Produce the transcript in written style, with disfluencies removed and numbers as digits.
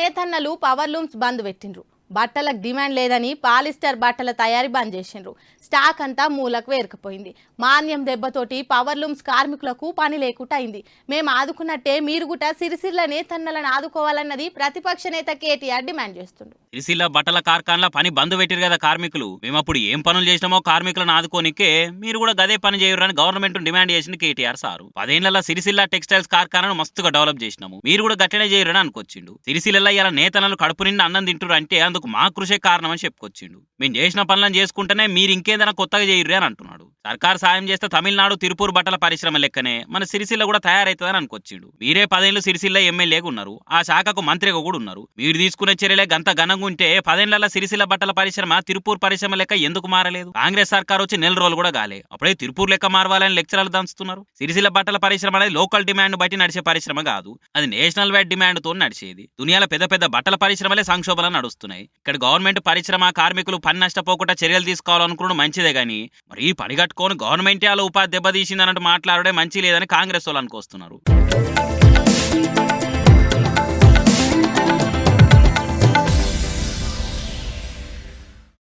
నేతన్నలు power looms బంద్ పెట్టిండ్రు. బట్టలకు డిమాండ్ లేదని పాలిస్టర్ బట్టల తయారీ బంద్ చేసిండ్రు. స్టాక్ అంతా మూలకు వేరుకుపోయింది. మాన్యం దెబ్బతోటి పవర్ లూమ్స్ కార్మికులకు పని లేకుండా అయింది. మేము ఆదుకున్నట్టే మీరు కూడా సిరిసిల్ల నేతన్నలను ఆదుకోవాలన్నది ప్రతిపక్ష నేత కేటీఆర్ డిమాండ్ చేస్తుండ్రు. సిరిసిల్ల బట్టల కార్ఖాన్ల పని బంద్ పెట్టిరు కదా కార్మికులు. మేము అప్పుడు ఏం పనులు చేసినామో కార్మికులను ఆదుకోనికే మీరు కూడా గదే పని చేయరని గవర్నమెంట్ డిమాండ్ చేసింది కేటీఆర్ సారు. 10 ఏళ్ల సిరిసిల్ల టెక్స్టైల్స్ కార్ఖానాను మస్తుగా డెవలప్ చేసినాము, మీరు కూడా గట్టనే చేయరని అనుకొచ్చిండు. సిరిసిల్ల ఇలా నేతన్నలు కడుపు నిండా అన్నం తింటురు అంటే అందుకు మా కృషే కారణం అని చెప్పుకొచ్చిండు. మేము చేసిన పనులను చేసుకుంటేనే మీరు ఇంకేదైనా కొత్తగా చేయరు అని అంటున్నాడు. సర్కార్ సాయం చేస్తే తమిళనాడు తిరుపూర్ బట్టల పరిశ్రమ లెక్కనే మన సిరిసిల్ల కూడా తయారైతుందని అనుకొచ్చిండు. మీరే 10 ఏళ్లు సిరిసిల్ల ఎమ్మెల్యేగా ఉన్నారు, ఆ శాఖకు మంత్రిగా కూడా ఉన్నారు. మీరు తీసుకునే చర్యలే గంత ఘనంగా ఉంటే 10 ఏళ్ల సిరిసిల్ల బట్టల పరిశ్రమ తిరుపూర్ పరిశ్రమ లెక్క ఎందుకు మారలేదు? కాంగ్రెస్ సర్కార్ వచ్చి నెల రోజులు కూడా కాలే, అప్పుడే తిరుపూర్ లెక్క మారవాలని లెక్చరర్లు దంచుతున్నారు. సిరిసిల్ల బట్టల పరిశ్రమ అనేది లోకల్ డిమాండ్ బట్టి నడిచే పరిశ్రమ కాదు, అది నేషనల్ వైడ్ డిమాండ్ తో నడిచేది. దునియాలో పెద్ద పెద్ద బట్టల పరిశ్రమలే సంక్షోభాలు నడుస్తున్నాయి. ఇక్కడ గవర్నమెంట్ పరిశ్రమ కార్మికులు పని నష్టపోకుండా చర్యలు తీసుకోవాలనుకున్నది మంచిదే గానీ మరి పని కట్టుకొని గవర్నమెంట్ ఉపాధి దెబ్బతీసిందన్నట్టు మాట్లాడే మంచి లేదని కాంగ్రెస్ వాళ్ళు అనుకొస్తున్నారు.